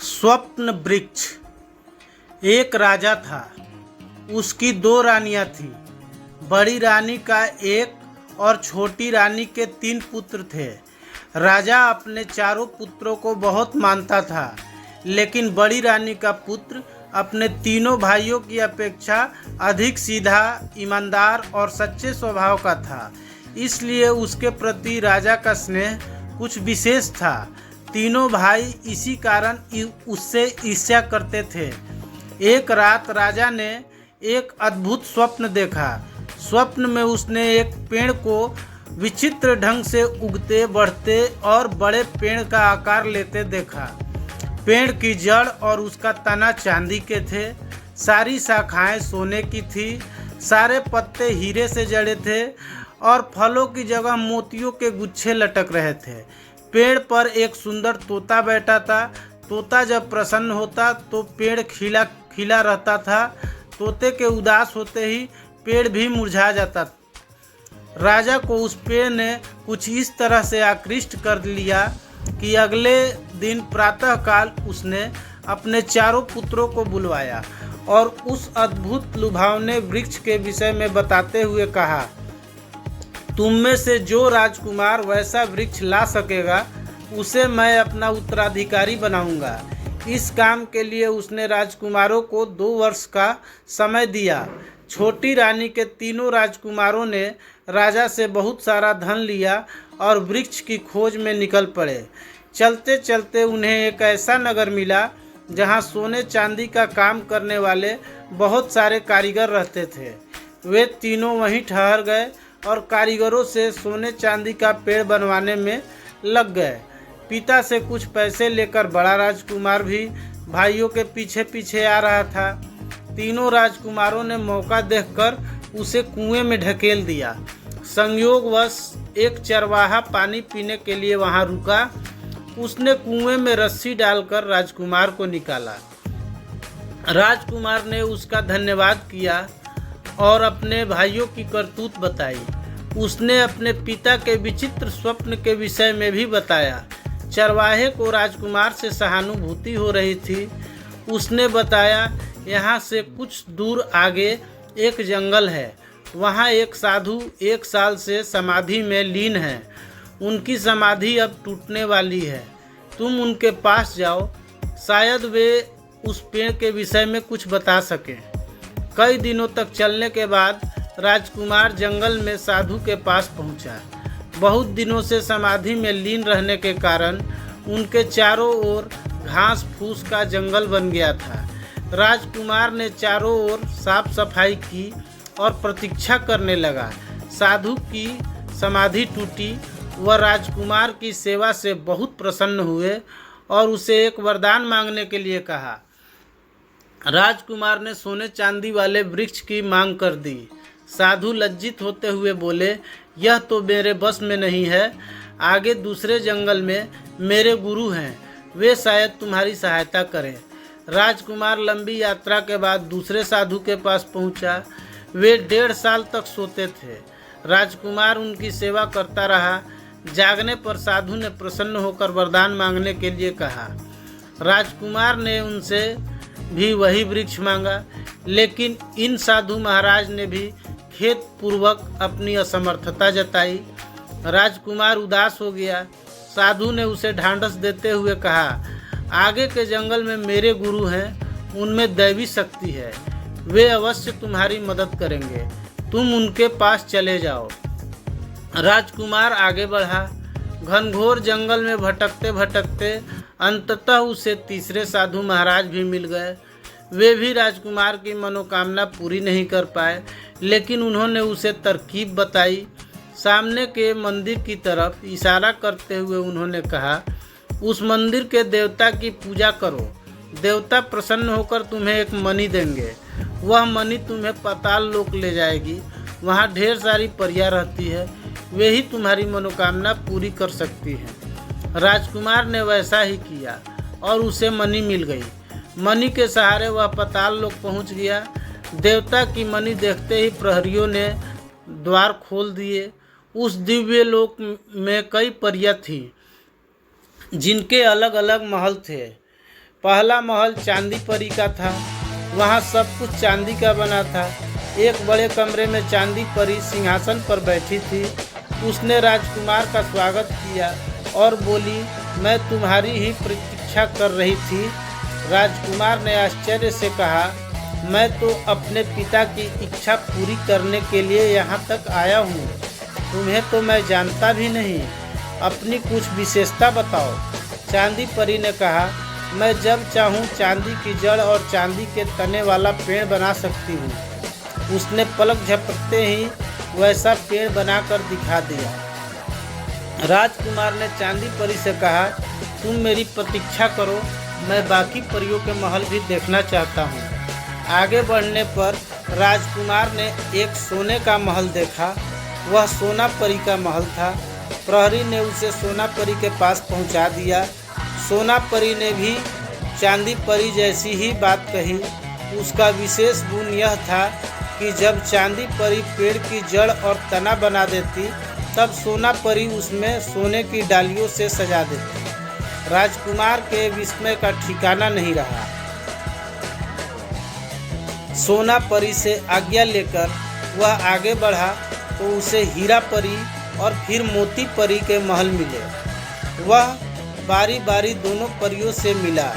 स्वप्न वृक्ष। एक राजा था, उसकी दो रानियां थीं। बड़ी रानी का एक और छोटी रानी के 3 पुत्र थे। राजा अपने चारों पुत्रों को बहुत मानता था, लेकिन बड़ी रानी का पुत्र अपने तीनों भाइयों की अपेक्षा अधिक सीधा, ईमानदार और सच्चे स्वभाव का था। इसलिए उसके प्रति राजा का स्नेह कुछ विशेष था। तीनों भाई इसी कारण उससे ईर्ष्या करते थे। एक रात राजा ने एक अद्भुत स्वप्न देखा। स्वप्न में उसने एक पेड़ को विचित्र ढंग से उगते, बढ़ते और बड़े पेड़ का आकार लेते देखा। पेड़ की जड़ और उसका तना चांदी के थे, सारी शाखाएं सोने की थी, सारे पत्ते हीरे से जड़े थे और फलों की जगह मोतियों के गुच्छे लटक रहे थे। पेड़ पर एक सुंदर तोता बैठा था। तोता जब प्रसन्न होता तो पेड़ खिला खिला रहता था। तोते के उदास होते ही पेड़ भी मुरझा जाता। राजा को उस पेड़ ने कुछ इस तरह से आकृष्ट कर लिया कि अगले दिन प्रातःकाल उसने अपने चारों पुत्रों को बुलवाया और उस अद्भुत लुभावने वृक्ष के विषय में बताते हुए कहा, तुम में से जो राजकुमार वैसा वृक्ष ला सकेगा उसे मैं अपना उत्तराधिकारी बनाऊंगा। इस काम के लिए उसने राजकुमारों को 2 वर्ष का समय दिया। छोटी रानी के तीनों राजकुमारों ने राजा से बहुत सारा धन लिया और वृक्ष की खोज में निकल पड़े। चलते चलते उन्हें एक ऐसा नगर मिला जहां सोने चांदी का काम करने वाले बहुत सारे कारीगर रहते थे। वे तीनों वहीं ठहर गए और कारीगरों से सोने चांदी का पेड़ बनवाने में लग गए। पिता से कुछ पैसे लेकर बड़ा राजकुमार भी भाइयों के पीछे पीछे आ रहा था। तीनों राजकुमारों ने मौका देखकर उसे कुएं में ढकेल दिया। संयोगवश एक चरवाहा पानी पीने के लिए वहां रुका। उसने कुएं में रस्सी डालकर राजकुमार को निकाला। राजकुमार ने उसका धन्यवाद किया और अपने भाइयों की करतूत बताई। उसने अपने पिता के विचित्र स्वप्न के विषय में भी बताया। चरवाहे को राजकुमार से सहानुभूति हो रही थी। उसने बताया, यहाँ से कुछ दूर आगे एक जंगल है। वहाँ एक साधु 1 साल से समाधि में लीन है। उनकी समाधि अब टूटने वाली है। तुम उनके पास जाओ, शायद वे उस पेड़ के विषय में कुछ बता सकें। कई दिनों तक चलने के बाद राजकुमार जंगल में साधु के पास पहुंचा। बहुत दिनों से समाधि में लीन रहने के कारण उनके चारों ओर घास फूस का जंगल बन गया था। राजकुमार ने चारों ओर साफ सफाई की और प्रतीक्षा करने लगा। साधु की समाधि टूटी। वह राजकुमार की सेवा से बहुत प्रसन्न हुए और उसे एक वरदान मांगने के लिए कहा। राजकुमार ने सोने चांदी वाले वृक्ष की मांग कर दी। साधु लज्जित होते हुए बोले, यह तो मेरे बस में नहीं है। आगे दूसरे जंगल में मेरे गुरु हैं, वे शायद तुम्हारी सहायता करें। राजकुमार लंबी यात्रा के बाद दूसरे साधु के पास पहुंचा। वे 1.5 साल तक सोते थे। राजकुमार उनकी सेवा करता रहा। जागने पर साधु ने प्रसन्न होकर वरदान मांगने के लिए कहा। राजकुमार ने उनसे भी वही वृक्ष मांगा, लेकिन इन साधु महाराज ने भी खेद पूर्वक अपनी असमर्थता जताई। राजकुमार उदास हो गया। साधु ने उसे ढांढस देते हुए कहा, आगे के जंगल में मेरे गुरु हैं, उनमें दैवी शक्ति है, वे अवश्य तुम्हारी मदद करेंगे, तुम उनके पास चले जाओ। राजकुमार आगे बढ़ा। घनघोर जंगल में भटकते भटकते अंततः उसे तीसरे साधु महाराज भी मिल गए। वे भी राजकुमार की मनोकामना पूरी नहीं कर पाए, लेकिन उन्होंने उसे तरकीब बताई। सामने के मंदिर की तरफ इशारा करते हुए उन्होंने कहा, उस मंदिर के देवता की पूजा करो। देवता प्रसन्न होकर तुम्हें एक मणि देंगे। वह मणि तुम्हें पाताल लोक ले जाएगी। वहाँ ढेर सारी परियां रहती है, वे ही तुम्हारी मनोकामना पूरी कर सकती हैं। राजकुमार ने वैसा ही किया और उसे मणि मिल गई। मणि के सहारे वह पाताल लोक पहुँच गया। देवता की मणि देखते ही प्रहरियों ने द्वार खोल दिए। उस दिव्य लोक में कई परियां थीं, जिनके अलग अलग महल थे। पहला महल चांदी परी का था। वहाँ सब कुछ चांदी का बना था। एक बड़े कमरे में चांदी परी सिंहासन पर बैठी थी। उसने राजकुमार का स्वागत किया और बोली, मैं तुम्हारी ही प्रतीक्षा कर रही थी। राजकुमार ने आश्चर्य से कहा, मैं तो अपने पिता की इच्छा पूरी करने के लिए यहाँ तक आया हूँ। तुम्हें तो मैं जानता भी नहीं। अपनी कुछ विशेषता बताओ। चांदी परी ने कहा, मैं जब चाहूँ चांदी की जड़ और चांदी के तने वाला पेड़ बना सकती हूँ। उसने पलक झपकते ही वैसा पेड़ बनाकर दिखा दिया। राजकुमार ने चांदी परी से कहा, तुम मेरी प्रतीक्षा करो, मैं बाकी परियों के महल भी देखना चाहता हूँ। आगे बढ़ने पर राजकुमार ने एक सोने का महल देखा। वह सोना परी का महल था। प्रहरी ने उसे सोना परी के पास पहुँचा दिया। सोना परी ने भी चांदी परी जैसी ही बात कही। उसका विशेष गुण यह था कि जब चांदी परी पेड़ की जड़ और तना बना देती, तब सोना परी उसमें सोने की डालियों से सजा देती। राजकुमार के विस्मय का ठिकाना नहीं रहा। सोना परी से आज्ञा लेकर वह आगे बढ़ा तो उसे हीरा परी और फिर मोती परी के महल मिले। वह बारी बारी दोनों परियों से मिला।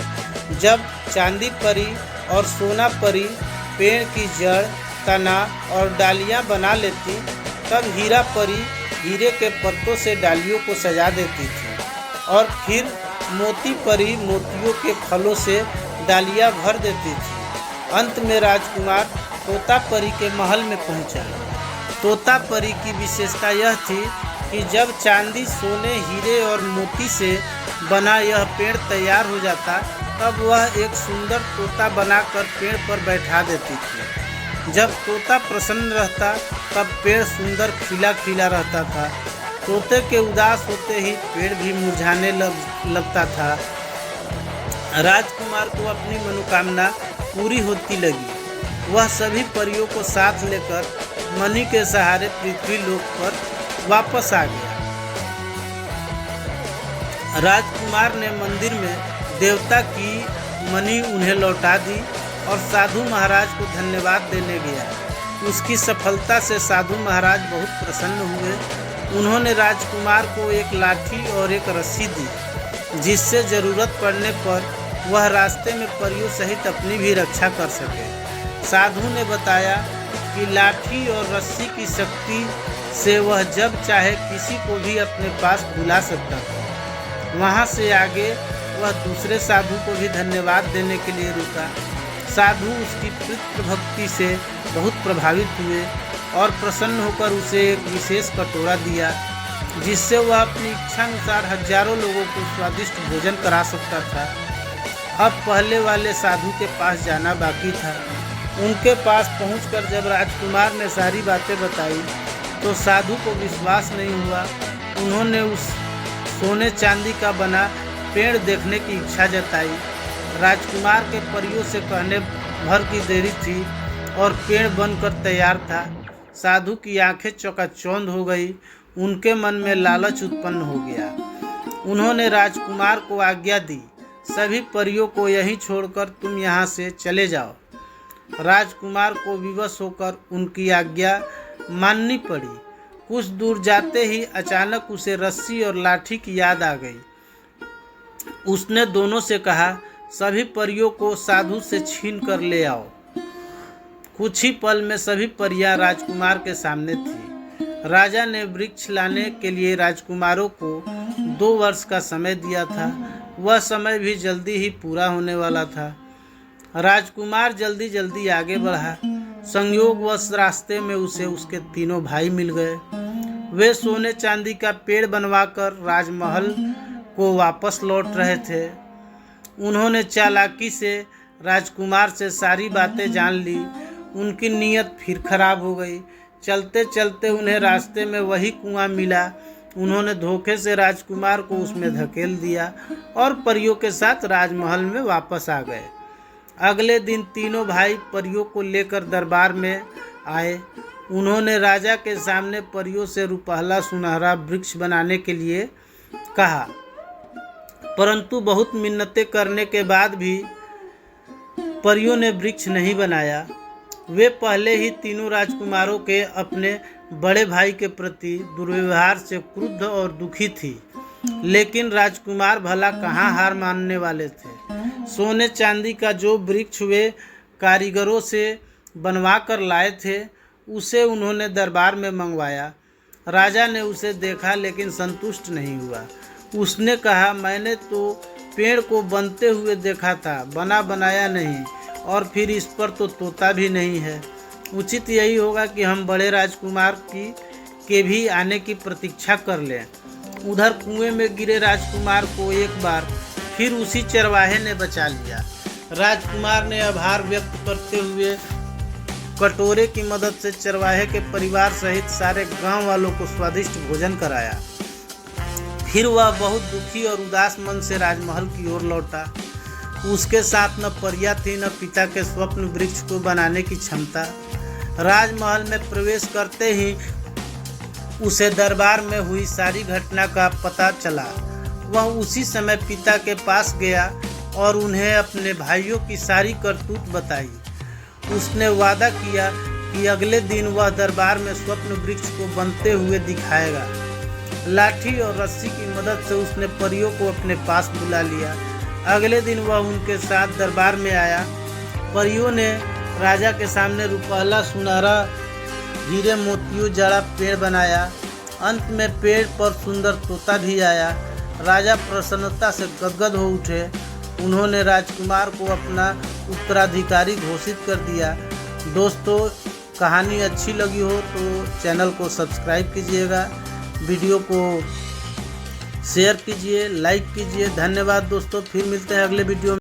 जब चांदी परी और सोना परी पेड़ की जड़, तना और डालियां बना लेती, तब हीरा परी हीरे के पत्तों से डालियों को सजा देती थी और फिर मोती परी मोतियों के फलों से डालियां भर देती थी। अंत में राजकुमार तोता परी के महल में पहुंचा। तोता परी की विशेषता यह थी कि जब चांदी, सोने, हीरे और मोती से बना यह पेड़ तैयार हो जाता, तब वह एक सुंदर तोता बनाकर पेड़ पर बैठा देती थी। जब तोता प्रसन्न रहता, तब पेड़ सुंदर खिला खिला रहता था। तोते के उदास होते ही पेड़ भी मुरझाने लगता था। राजकुमार को अपनी मनोकामना पूरी होती लगी। वह सभी परियों को साथ लेकर मणि के सहारे पृथ्वी लोक पर वापस आ गया। राजकुमार ने मंदिर में देवता की मणि उन्हें लौटा दी और साधु महाराज को धन्यवाद देने गया। उसकी सफलता से साधु महाराज बहुत प्रसन्न हुए। उन्होंने राजकुमार को एक लाठी और एक रस्सी दी, जिससे जरूरत पड़ने पर वह रास्ते में परियों सहित अपनी भी रक्षा कर सके। साधु ने बताया कि लाठी और रस्सी की शक्ति से वह जब चाहे किसी को भी अपने पास बुला सकता था। वहाँ से आगे वह दूसरे साधु को भी धन्यवाद देने के लिए रुका। साधु उसकी पितृ भक्ति से बहुत प्रभावित हुए और प्रसन्न होकर उसे एक विशेष कटोरा दिया, जिससे वह अपनी इच्छानुसार हजारों लोगों को स्वादिष्ट भोजन करा सकता था। अब पहले वाले साधु के पास जाना बाकी था। उनके पास पहुंचकर जब राजकुमार ने सारी बातें बताई, तो साधु को विश्वास नहीं हुआ। उन्होंने उस सोने चांदी का बना पेड़ देखने की इच्छा जताई। राजकुमार के परियों से कहने भर की देरी थी और पेड़ बनकर तैयार था। साधु की आंखें चौकाचौंध हो गई। उनके मन में लालच उत्पन्न हो गया। उन्होंने राजकुमार को आज्ञा दी, सभी परियों को यहीं छोड़कर तुम यहाँ से चले जाओ। राजकुमार को विवश होकर उनकी आज्ञा माननी पड़ी। कुछ दूर जाते ही अचानक उसे रस्सी और लाठी की याद आ गई। उसने दोनों से कहा, सभी परियों को साधु से छीन कर ले आओ। कुछ ही पल में सभी परियां राजकुमार के सामने थी। राजा ने वृक्ष लाने के लिए राजकुमारों को 2 वर्ष का समय दिया था। वह समय भी जल्दी ही पूरा होने वाला था। राजकुमार जल्दी जल्दी आगे बढ़ा। संयोगवश रास्ते में उसे उसके तीनों भाई मिल गए। वे सोने चांदी का पेड़ बनवाकर राजमहल को वापस लौट रहे थे। उन्होंने चालाकी से राजकुमार से सारी बातें जान ली। उनकी नीयत फिर खराब हो गई। चलते चलते उन्हें रास्ते में वही कुआं मिला। उन्होंने धोखे से राजकुमार को उसमें धकेल दिया और परियों के साथ राजमहल में वापस आ गए। अगले दिन तीनों भाई परियों को लेकर दरबार में आए। उन्होंने राजा के सामने परियों से रुपहला सुनहरा वृक्ष बनाने के लिए कहा। परंतु बहुत मिन्नतें करने के बाद भी परियों ने वृक्ष नहीं बनाया। वे पहले ही तीनों राजकुमारों के अपने बड़े भाई के प्रति दुर्व्यवहार से क्रुद्ध और दुखी थी, लेकिन राजकुमार भला कहाँ हार मानने वाले थे। सोने चांदी का जो वृक्ष वे कारीगरों से बनवा कर लाए थे, उसे उन्होंने दरबार में मंगवाया। राजा ने उसे देखा लेकिन संतुष्ट नहीं हुआ। उसने कहा, मैंने तो पेड़ को बनते हुए देखा था, बना बनाया नहीं, और फिर इस पर तो तोता भी नहीं है। उचित यही होगा कि हम बड़े राजकुमार के भी आने की प्रतीक्षा कर लें। उधर कुएं में गिरे राजकुमार को एक बार फिर उसी चरवाहे ने बचा लिया। राजकुमार ने आभार व्यक्त करते हुए कटोरे की मदद से चरवाहे के परिवार सहित सारे गांव वालों को स्वादिष्ट भोजन कराया। फिर वह बहुत दुखी और उदास मन से राजमहल की ओर लौटा। उसके साथ न परिया थी, न पिता के स्वप्न वृक्ष को बनाने की क्षमता। राजमहल में प्रवेश करते ही उसे दरबार में हुई सारी घटना का पता चला। वह उसी समय पिता के पास गया और उन्हें अपने भाइयों की सारी करतूत बताई। उसने वादा किया कि अगले दिन वह दरबार में स्वप्न वृक्ष को बनते हुए दिखाएगा। लाठी और रस्सी की मदद से उसने परियों को अपने पास बुला लिया। अगले दिन वह उनके साथ दरबार में आया। परियों ने राजा के सामने रुपहला सुनहरा हीरे मोतियों जड़ा पेड़ बनाया। अंत में पेड़ पर सुंदर तोता भी आया। राजा प्रसन्नता से गदगद हो उठे। उन्होंने राजकुमार को अपना उत्तराधिकारी घोषित कर दिया। दोस्तों, कहानी अच्छी लगी हो तो चैनल को सब्सक्राइब कीजिएगा, वीडियो को शेयर कीजिए, लाइक कीजिए। धन्यवाद दोस्तों, फिर मिलते हैं अगले वीडियो में।